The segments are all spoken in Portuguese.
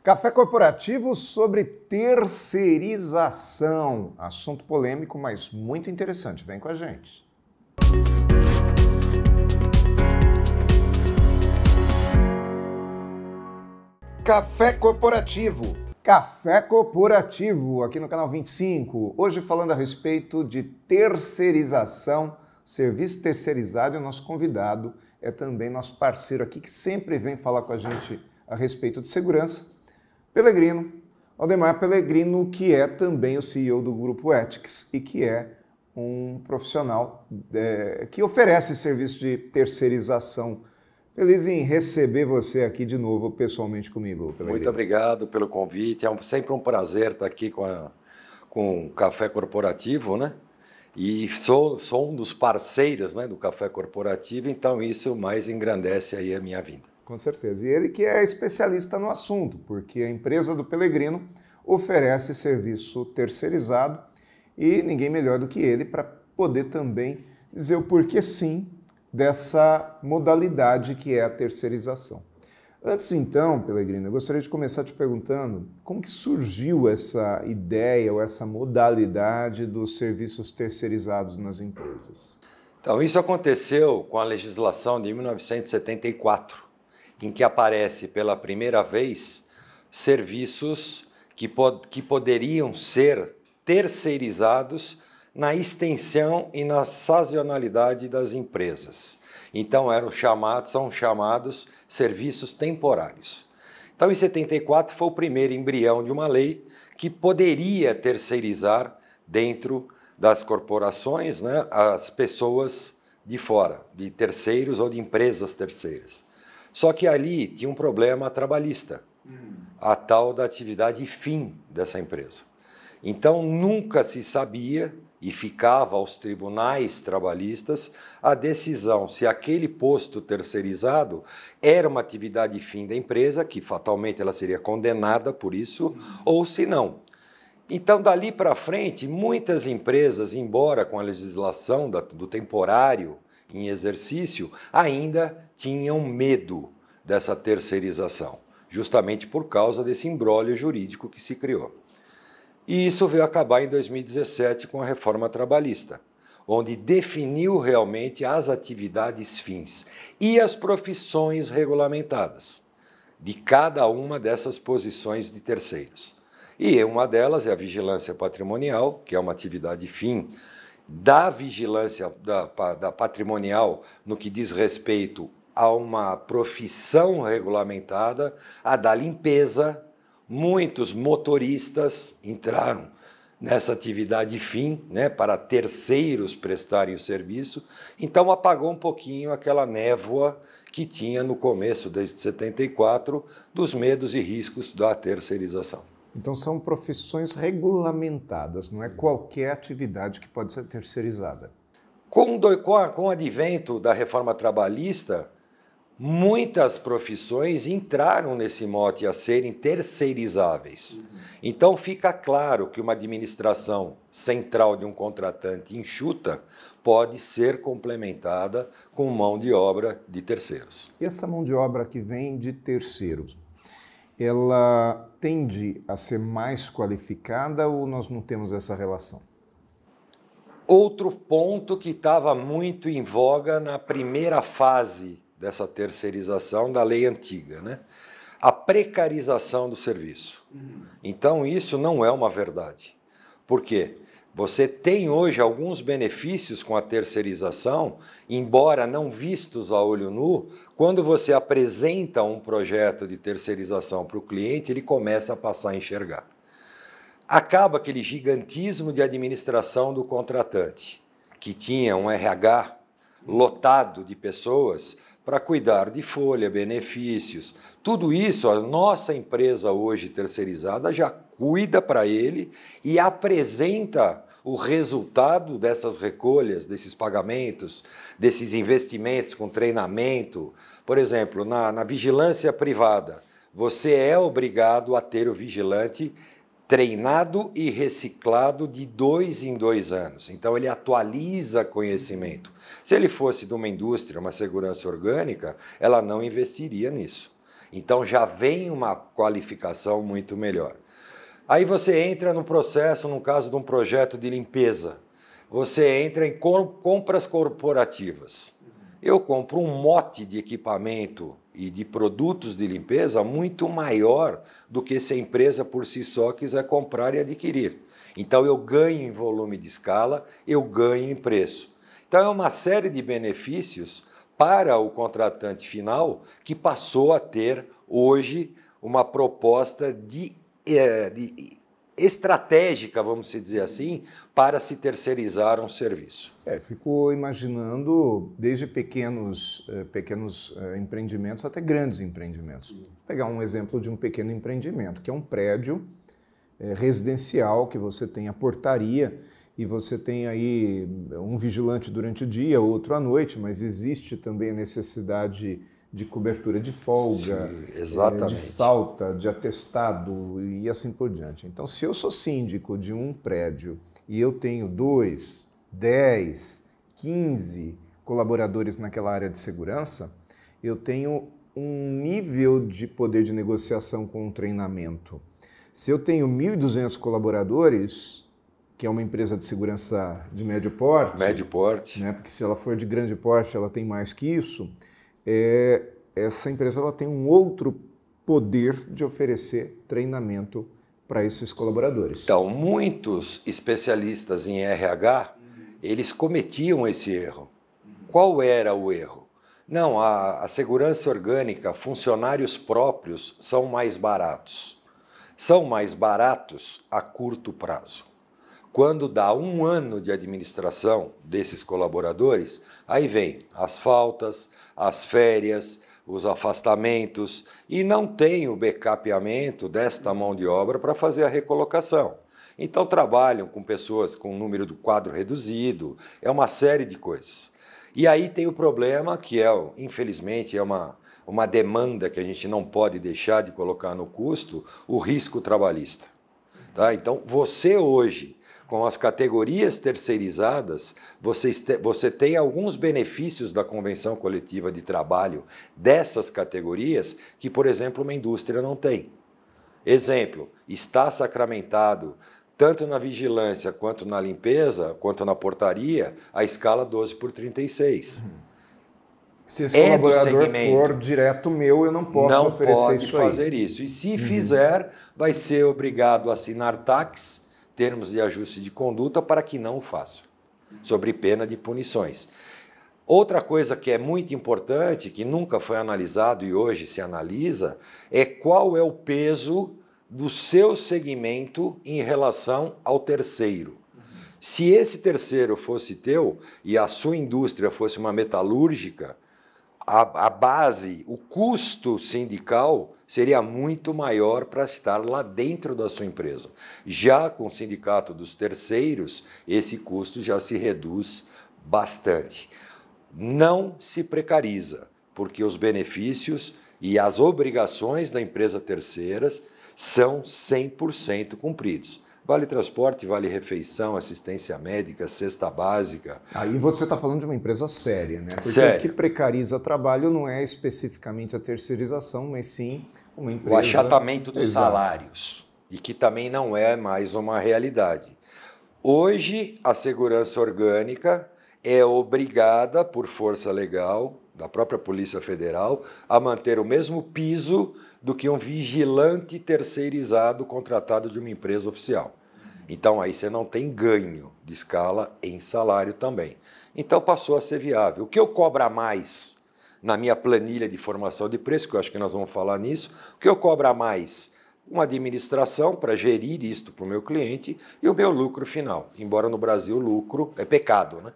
Café corporativo sobre terceirização. Assunto polêmico, mas muito interessante. Vem com a gente. Café corporativo. Café corporativo, aqui no canal 25. Hoje falando a respeito de terceirização, serviço terceirizado, e o nosso convidado é também nosso parceiro aqui, que sempre vem falar com a gente a respeito de segurança, Pelegrino, Aldemar Pelegrino, que é também o CEO do Grupo Ethics e que é um profissional que oferece serviço de terceirização. Feliz em receber você aqui de novo pessoalmente comigo, Pelegrino. Muito obrigado pelo convite, é sempre um prazer estar aqui com o Café Corporativo, né? E sou um dos parceiros, né, do Café Corporativo, então isso mais engrandece aí a minha vinda. Com certeza. E ele que é especialista no assunto, porque a empresa do Pelegrino oferece serviço terceirizado e ninguém melhor do que ele para poder também dizer o porquê sim dessa modalidade que é a terceirização. Antes então, Pelegrino, eu gostaria de começar te perguntando como que surgiu essa ideia ou essa modalidade dos serviços terceirizados nas empresas. Então, isso aconteceu com a legislação de 1974, em que aparece pela primeira vez serviços que poderiam ser terceirizados na extensão e na sazonalidade das empresas. Então, são chamados serviços temporários. Então, em 74 foi o primeiro embrião de uma lei que poderia terceirizar dentro das corporações, né, as pessoas de fora, de terceiros ou de empresas terceiras. Só que ali tinha um problema trabalhista, a tal da atividade fim dessa empresa. Então, nunca se sabia e ficava aos tribunais trabalhistas a decisão se aquele posto terceirizado era uma atividade fim da empresa, que fatalmente ela seria condenada por isso, ou se não. Então, dali para frente, muitas empresas, embora com a legislação do temporário em exercício, ainda tinham medo dessa terceirização, justamente por causa desse imbróglio jurídico que se criou. E isso veio acabar em 2017 com a reforma trabalhista, onde definiu realmente as atividades fins e as profissões regulamentadas de cada uma dessas posições de terceiros. E uma delas é a vigilância patrimonial, que é uma atividade fim da vigilância da patrimonial no que diz respeito a uma profissão regulamentada, a da limpeza. Muitos motoristas entraram nessa atividade fim, né, para terceiros prestarem o serviço, então apagou um pouquinho aquela névoa que tinha no começo, desde 74, dos medos e riscos da terceirização. Então são profissões regulamentadas, não é qualquer atividade que pode ser terceirizada. Com o advento da reforma trabalhista, muitas profissões entraram nesse mote a serem terceirizáveis. Então fica claro que uma administração central de um contratante enxuta pode ser complementada com mão de obra de terceiros. E essa mão de obra que vem de terceiros, ela tende a ser mais qualificada ou nós não temos essa relação? Outro ponto que estava muito em voga na primeira fase dessa terceirização da lei antiga, né? A precarização do serviço. Então, isso não é uma verdade. Por quê? Você tem hoje alguns benefícios com a terceirização, embora não vistos a olho nu. Quando você apresenta um projeto de terceirização para o cliente, ele começa a passar a enxergar. Acaba aquele gigantismo de administração do contratante, que tinha um RH lotado de pessoas para cuidar de folha, benefícios. Tudo isso, a nossa empresa hoje terceirizada já cuida para ele e apresenta o resultado dessas recolhas, desses pagamentos, desses investimentos com treinamento. Por exemplo, na vigilância privada, você é obrigado a ter o vigilante treinado e reciclado de 2 em 2 anos. Então, ele atualiza conhecimento. Se ele fosse de uma indústria, uma segurança orgânica, ela não investiria nisso. Então já vem uma qualificação muito melhor. Aí você entra no processo, no caso de um projeto de limpeza, você entra em compras corporativas. Eu compro um mote de equipamento e de produtos de limpeza muito maior do que se a empresa por si só quiser comprar e adquirir. Então eu ganho em volume de escala, eu ganho em preço. Então é uma série de benefícios para o contratante final que passou a ter hoje uma proposta de estratégica, vamos dizer assim, para se terceirizar um serviço. Ficou imaginando desde pequenos empreendimentos até grandes empreendimentos. Vou pegar um exemplo de um pequeno empreendimento, que é um prédio residencial, que você tem a portaria e você tem aí um vigilante durante o dia, outro à noite, mas existe também a necessidade de cobertura de folga, de falta, de atestado e assim por diante. Então, se eu sou síndico de um prédio e eu tenho 2, 10, 15 colaboradores naquela área de segurança, eu tenho um nível de poder de negociação com um treinamento. Se eu tenho 1.200 colaboradores, que é uma empresa de segurança de médio porte, né, porque se ela for de grande porte, ela tem mais que isso, essa empresa ela tem um outro poder de oferecer treinamento para esses colaboradores. Então, muitos especialistas em RH, eles cometiam esse erro. Qual era o erro? Não, a segurança orgânica, funcionários próprios são mais baratos. São mais baratos a curto prazo. Quando dá 1 ano de administração desses colaboradores, aí vem as faltas, as férias, os afastamentos e não tem o backupeamento desta mão de obra para fazer a recolocação. Então trabalham com pessoas com um número do quadro reduzido, é uma série de coisas. E aí tem o problema que infelizmente, é uma demanda que a gente não pode deixar de colocar no custo, o risco trabalhista. Tá? Então você hoje, com as categorias terceirizadas, você tem alguns benefícios da convenção coletiva de trabalho dessas categorias que, por exemplo, uma indústria não tem. Exemplo, está sacramentado, tanto na vigilância, quanto na limpeza, quanto na portaria, a escala 12/36. Se esse colaborador for direto meu, eu não posso oferecer isso aí. Não pode fazer isso. E se fizer, vai ser obrigado a assinar TACs, termos de ajuste de conduta, para que não o faça, sob pena de punições. Outra coisa que é muito importante, que nunca foi analisado e hoje se analisa, é qual é o peso do seu segmento em relação ao terceiro. Se esse terceiro fosse teu e a sua indústria fosse uma metalúrgica, a base, o custo sindical seria muito maior para estar lá dentro da sua empresa. Já com o sindicato dos terceiros, esse custo já se reduz bastante. Não se precariza, porque os benefícios e as obrigações da empresa terceiras são 100% cumpridos. Vale transporte, vale refeição, assistência médica, cesta básica. Aí você está falando de uma empresa séria, né? Porque sério. O que precariza trabalho não é especificamente a terceirização, mas sim uma empresa... O achatamento dos salários, e que também não é mais uma realidade. Hoje, a segurança orgânica é obrigada, por força legal, da própria Polícia Federal, a manter o mesmo piso do que um vigilante terceirizado contratado de uma empresa oficial. Então, aí você não tem ganho de escala em salário também. Então, passou a ser viável. O que eu cobro a mais na minha planilha de formação de preço, que eu acho que nós vamos falar nisso, o que eu cobro a mais? Uma administração para gerir isto para o meu cliente e o meu lucro final. Embora no Brasil lucro é pecado, né?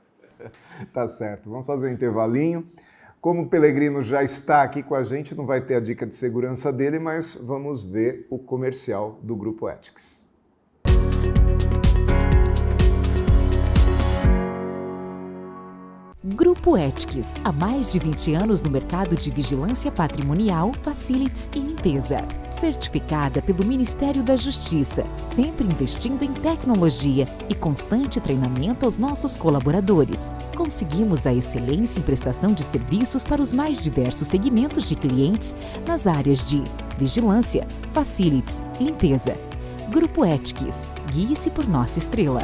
Tá certo. Vamos fazer um intervalinho. Como o Pellegrino já está aqui com a gente, não vai ter a dica de segurança dele, mas vamos ver o comercial do Grupo Ethics. Grupo Ethics, há mais de 20 anos no mercado de vigilância patrimonial, facilities e limpeza. Certificada pelo Ministério da Justiça, sempre investindo em tecnologia e constante treinamento aos nossos colaboradores. Conseguimos a excelência em prestação de serviços para os mais diversos segmentos de clientes nas áreas de vigilância, facilities, limpeza. Grupo Ethics, guie-se por nossa estrela.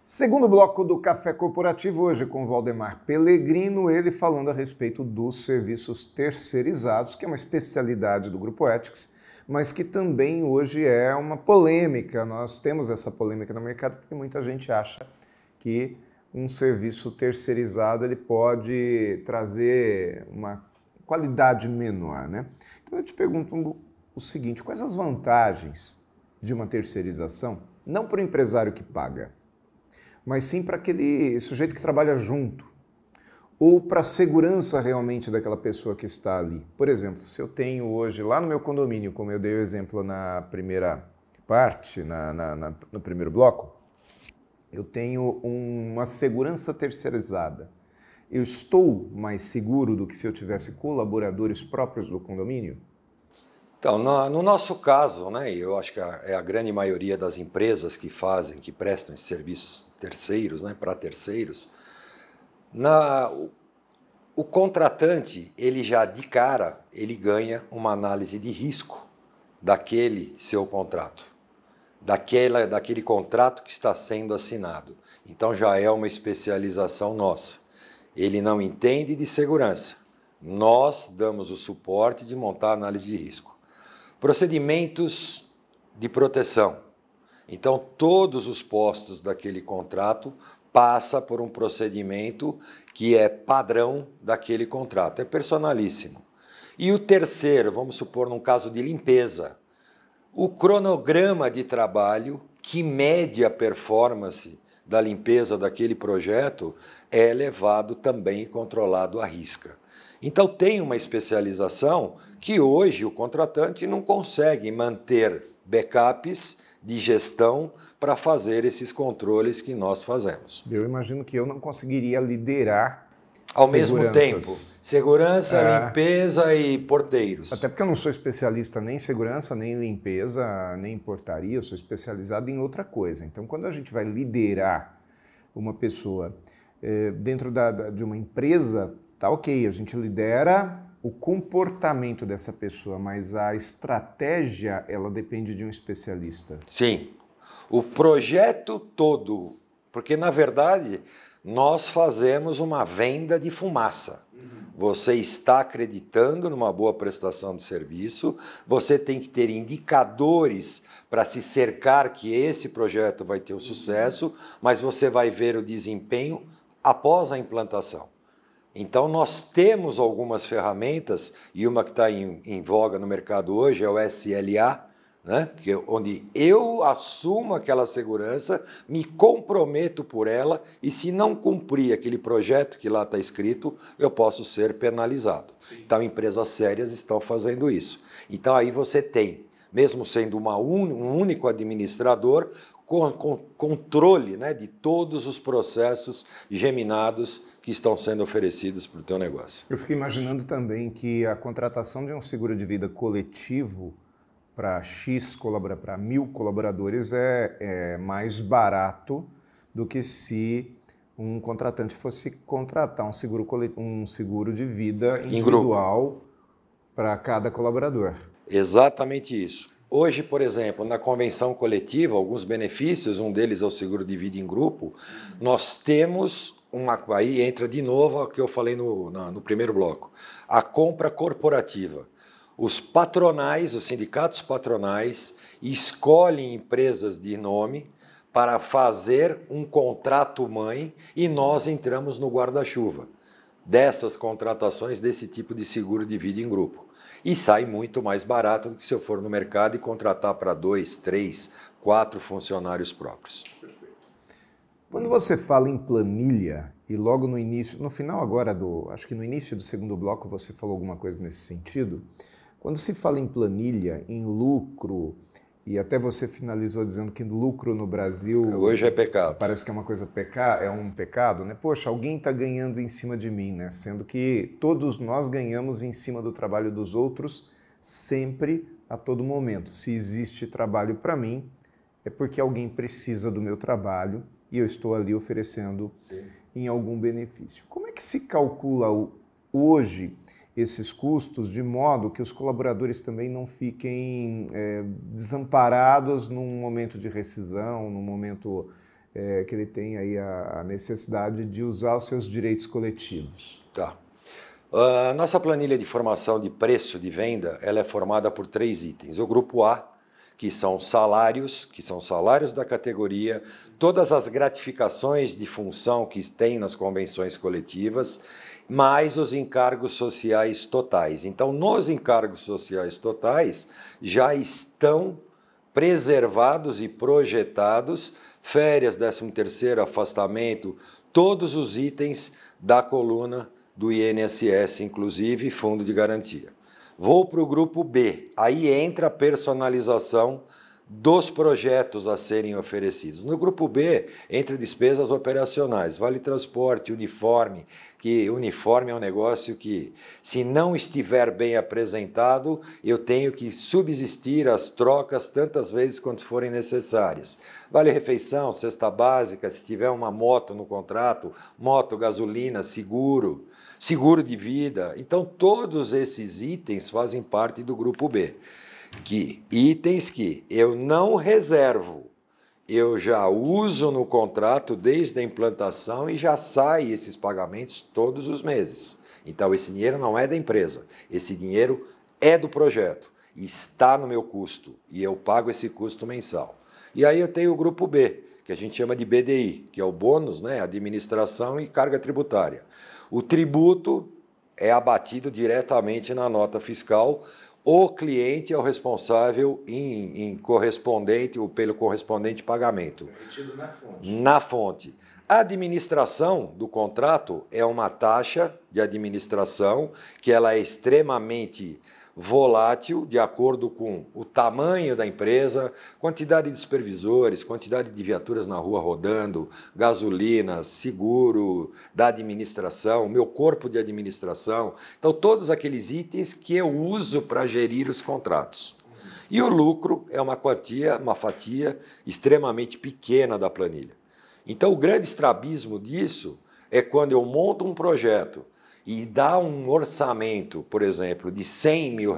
Segundo bloco do Café Corporativo, hoje com Valdemar Pellegrino, ele falando a respeito dos serviços terceirizados, que é uma especialidade do Grupo Ethics, mas que também hoje é uma polêmica. Nós temos essa polêmica no mercado porque muita gente acha que um serviço terceirizado ele pode trazer uma qualidade menor, né? Então eu te pergunto o seguinte, quais as vantagens de uma terceirização, não para o empresário que paga, mas sim para aquele sujeito que trabalha junto, ou para a segurança realmente daquela pessoa que está ali. Por exemplo, se eu tenho hoje lá no meu condomínio, como eu dei o exemplo na primeira parte, no primeiro bloco, eu tenho uma segurança terceirizada. Eu estou mais seguro do que se eu tivesse colaboradores próprios do condomínio? Então, no nosso caso, né, eu acho que é a grande maioria das empresas que prestam esses serviços terceiros, né, para terceiros, o contratante, ele já de cara, ele ganha uma análise de risco daquele seu contrato, daquele contrato que está sendo assinado. Então já é uma especialização nossa. Ele não entende de segurança. Nós damos o suporte de montar a análise de risco. Procedimentos de proteção. Então, todos os postos daquele contrato passam por um procedimento que é padrão daquele contrato, é personalíssimo. E o terceiro, vamos supor num caso de limpeza, o cronograma de trabalho que mede a performance da limpeza daquele projeto é levado também e controlado à risca. Então tem uma especialização que hoje o contratante não consegue manter backups de gestão para fazer esses controles que nós fazemos. Eu imagino que eu não conseguiria liderar ao mesmo tempo, segurança, limpeza e porteiros. Até porque eu não sou especialista nem em segurança, nem em limpeza, nem em portaria, eu sou especializado em outra coisa. Então, quando a gente vai liderar uma pessoa dentro de uma empresa, tá ok, a gente lidera o comportamento dessa pessoa, mas a estratégia, ela depende de um especialista. Sim, o projeto todo, porque na verdade nós fazemos uma venda de fumaça. Você está acreditando numa boa prestação de serviço, você tem que ter indicadores para se cercar que esse projeto vai ter um sucesso, mas você vai ver o desempenho após a implantação. Então, nós temos algumas ferramentas, e uma que está em voga no mercado hoje é o SLA, né? Onde eu assumo aquela segurança, me comprometo por ela, e se não cumprir aquele projeto que lá está escrito, eu posso ser penalizado. Sim. Então, empresas sérias estão fazendo isso. Então, aí você tem, mesmo sendo um único administrador, com controle, né, de todos os processos geminados que estão sendo oferecidos para o teu negócio. Eu fico imaginando também que a contratação de um seguro de vida coletivo para para 1.000 colaboradores é mais barato do que se um contratante fosse contratar um seguro de vida individual para cada colaborador. Exatamente isso. Hoje, por exemplo, na convenção coletiva, alguns benefícios, um deles é o seguro de vida em grupo, nós temos aí entra de novo o que eu falei no primeiro bloco, a compra corporativa. Os patronais, os sindicatos patronais, escolhem empresas de nome para fazer um contrato mãe e nós entramos no guarda-chuva dessas contratações desse tipo de seguro de vida em grupo. E sai muito mais barato do que se eu for no mercado e contratar para 2, 3, 4 funcionários próprios. Quando você fala em planilha, e logo no início, no final agora, acho que no início do segundo bloco você falou alguma coisa nesse sentido, quando se fala em planilha, em lucro, E até você finalizou dizendo que lucro no Brasil... Hoje é pecado. Parece que é uma coisa é um pecado, né? Poxa, alguém está ganhando em cima de mim, né? Sendo que todos nós ganhamos em cima do trabalho dos outros sempre, a todo momento. Se existe trabalho para mim, é porque alguém precisa do meu trabalho e eu estou ali oferecendo em algum benefício. Como é que se calcula hoje esses custos de modo que os colaboradores também não fiquem desamparados num momento de rescisão, num momento que ele tem aí a necessidade de usar os seus direitos coletivos? Tá. A nossa planilha de formação de preço de venda, ela é formada por 3 itens. O grupo A, que são salários da categoria, todas as gratificações de função que tem nas convenções coletivas, mais os encargos sociais totais. Então, nos encargos sociais totais, já estão preservados e projetados férias, 13º, afastamento, todos os itens da coluna do INSS, inclusive fundo de garantia. Vou para o grupo B, aí entra a personalização dos projetos a serem oferecidos. No grupo B, entra despesas operacionais, vale transporte, uniforme, que uniforme é um negócio que, se não estiver bem apresentado, eu tenho que subsistir as trocas tantas vezes quanto forem necessárias. Vale refeição, cesta básica, se tiver uma moto no contrato, moto, gasolina, seguro de vida. Então, todos esses itens fazem parte do grupo B. Itens que eu não reservo, eu já uso no contrato desde a implantação e já sai esses pagamentos todos os meses. Então, esse dinheiro não é da empresa, esse dinheiro é do projeto, está no meu custo e eu pago esse custo mensal. E aí eu tenho o grupo B, que a gente chama de BDI, que é o bônus, né, administração e carga tributária. O tributo é abatido diretamente na nota fiscal. O cliente é o responsável em correspondente ou pelo correspondente pagamento. Retido na fonte. Na fonte. A administração do contrato é uma taxa de administração que ela é extremamente volátil, de acordo com o tamanho da empresa, quantidade de supervisores, quantidade de viaturas na rua rodando, gasolina, seguro da administração, meu corpo de administração. Então, todos aqueles itens que eu uso para gerir os contratos. E o lucro é uma fatia extremamente pequena da planilha. Então, o grande estrabismo disso é quando eu monto um projeto e dá um orçamento, por exemplo, de R$100 mil,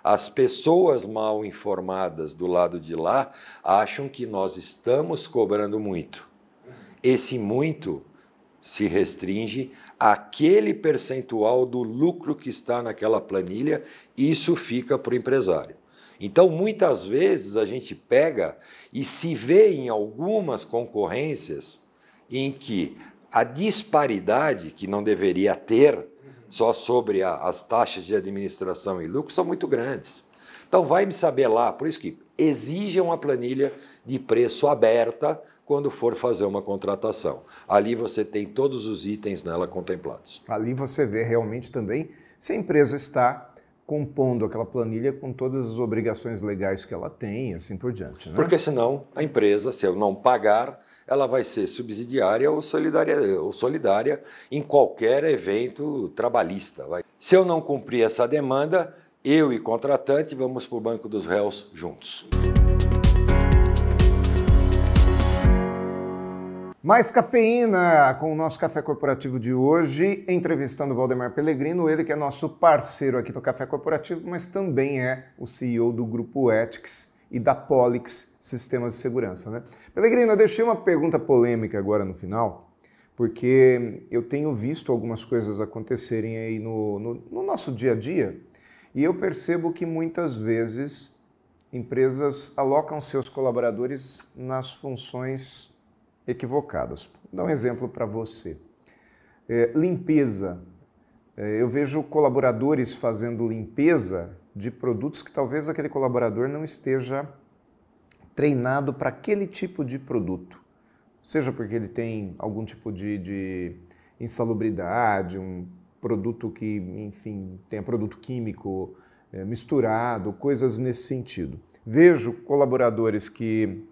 as pessoas mal informadas do lado de lá acham que nós estamos cobrando muito. Esse muito se restringe àquele percentual do lucro que está naquela planilha, isso fica para o empresário. Então, muitas vezes, a gente pega e se vê em algumas concorrências em que a disparidade, que não deveria ter, só sobre as taxas de administração e lucro, são muito grandes. Então, vai me saber lá, por isso que exijam a planilha de preço aberta quando for fazer uma contratação. Ali você tem todos os itens nela contemplados. Ali você vê realmente também se a empresa está compondo aquela planilha com todas as obrigações legais que ela tem e assim por diante, né? Porque senão a empresa, se eu não pagar, ela vai ser subsidiária ou solidária em qualquer evento trabalhista. Se eu não cumprir essa demanda, eu e contratante vamos para o banco dos réus juntos. Mais cafeína com o nosso Café Corporativo de hoje, entrevistando o Valdemar Pellegrino, ele que é nosso parceiro aqui no Café Corporativo, mas também é o CEO do Grupo Ethics e da Polix Sistemas de Segurança, né? Pellegrino, eu deixei uma pergunta polêmica agora no final, porque eu tenho visto algumas coisas acontecerem aí no nosso dia a dia e eu percebo que muitas vezes empresas alocam seus colaboradores nas funções equivocadas. Vou dar um exemplo para você. Limpeza. Eu vejo colaboradores fazendo limpeza de produtos que talvez aquele colaborador não esteja treinado para aquele tipo de produto. Seja porque ele tem algum tipo de insalubridade, um produto que, enfim, tenha produto químico misturado, coisas nesse sentido. vejo colaboradores que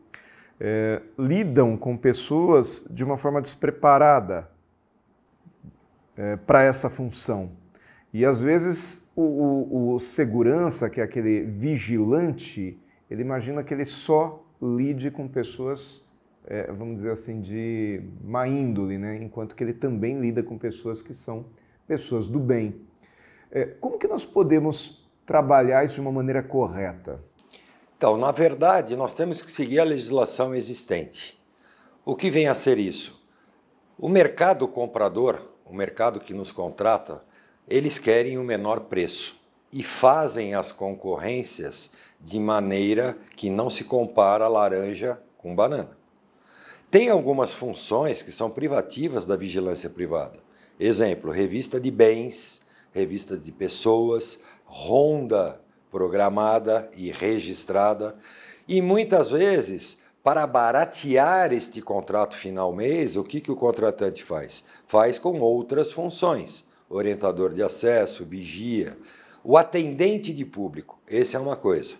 lidam com pessoas de uma forma despreparada para essa função. E às vezes o segurança, que é aquele vigilante, ele imagina que ele só lide com pessoas, vamos dizer assim, de má índole, né? Enquanto que ele também lida com pessoas que são pessoas do bem. Como que nós podemos trabalhar isso de uma maneira correta? Então, na verdade, nós temos que seguir a legislação existente. O que vem a ser isso? O mercado comprador, o mercado que nos contrata, eles querem o menor preço e fazem as concorrências de maneira que não se compara laranja com banana. Tem algumas funções que são privativas da vigilância privada. Exemplo, revista de bens, revista de pessoas, ronda programada e registrada. E muitas vezes, para baratear este contrato final mês, o que o contratante faz? Faz com outras funções. Orientador de acesso, vigia. O atendente de público, essa é uma coisa.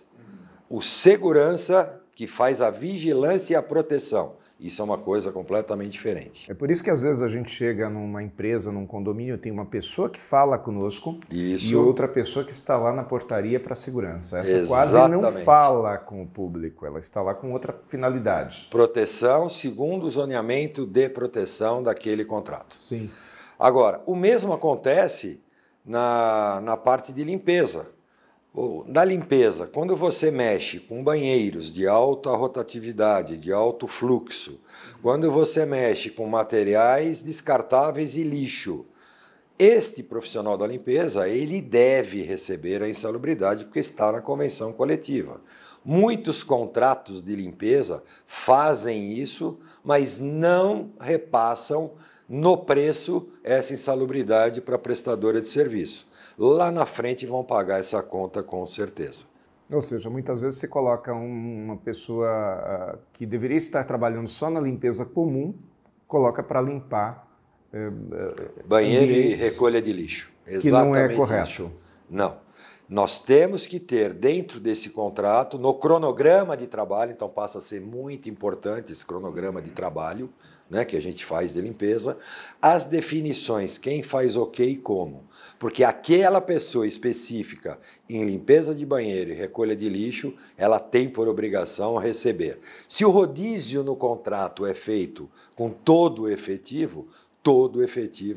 O segurança, que faz a vigilância e a proteção. Isso é uma coisa completamente diferente. É por isso que às vezes a gente chega numa empresa, num condomínio, tem uma pessoa que fala conosco e outra pessoa que está lá na portaria para segurança. Essa quase não fala com o público, ela está lá com outra finalidade. Proteção segundo o zoneamento de proteção daquele contrato. Sim. Agora, o mesmo acontece na parte de limpeza. Na limpeza, quando você mexe com banheiros de alta rotatividade, de alto fluxo, quando você mexe com materiais descartáveis e lixo, este profissional da limpeza, ele deve receber a insalubridade porque está na convenção coletiva. Muitos contratos de limpeza fazem isso, mas não repassam no preço essa insalubridade para a prestadora de serviço. Lá na frente vão pagar essa conta com certeza. Ou seja, muitas vezes você coloca uma pessoa que deveria estar trabalhando só na limpeza comum, coloca para limpar banheiro e recolha de lixo. Exatamente, que não é correto. Isso. Não. Nós temos que ter dentro desse contrato, no cronograma de trabalho, então passa a ser muito importante esse cronograma de trabalho, né, que a gente faz de limpeza, as definições, quem faz o quê e como. Porque aquela pessoa específica em limpeza de banheiro e recolha de lixo, ela tem por obrigação receber. Se o rodízio no contrato é feito com todo o efetivo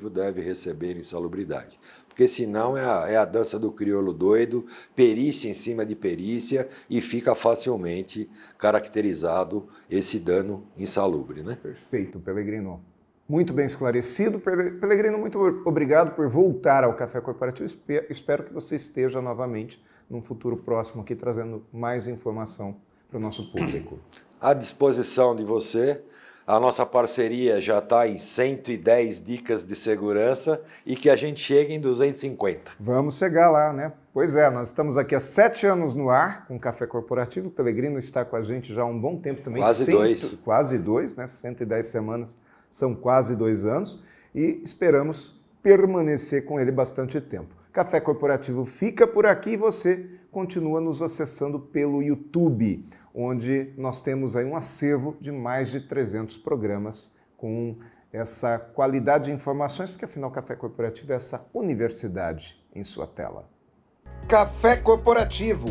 deve receber insalubridade. Porque senão é a dança do crioulo doido, perícia em cima de perícia, e fica facilmente caracterizado esse dano insalubre, né? Perfeito, Pellegrino. Muito bem esclarecido. Pellegrino, muito obrigado por voltar ao Café Corporativo. Espero que você esteja novamente num futuro próximo aqui trazendo mais informação para o nosso público. À disposição de você. A nossa parceria já está em 110 dicas de segurança e que a gente chegue em 250. Vamos chegar lá, né? Pois é, nós estamos aqui há 7 anos no ar com o Café Corporativo. O Pellegrino está com a gente já há um bom tempo também. Quase dois, né? 110 semanas são quase 2 anos e esperamos permanecer com ele bastante tempo. Café Corporativo fica por aqui e você continua nos acessando pelo YouTube, onde nós temos aí um acervo de mais de 300 programas com essa qualidade de informações, porque afinal o Café Corporativo é essa universidade em sua tela. Café Corporativo.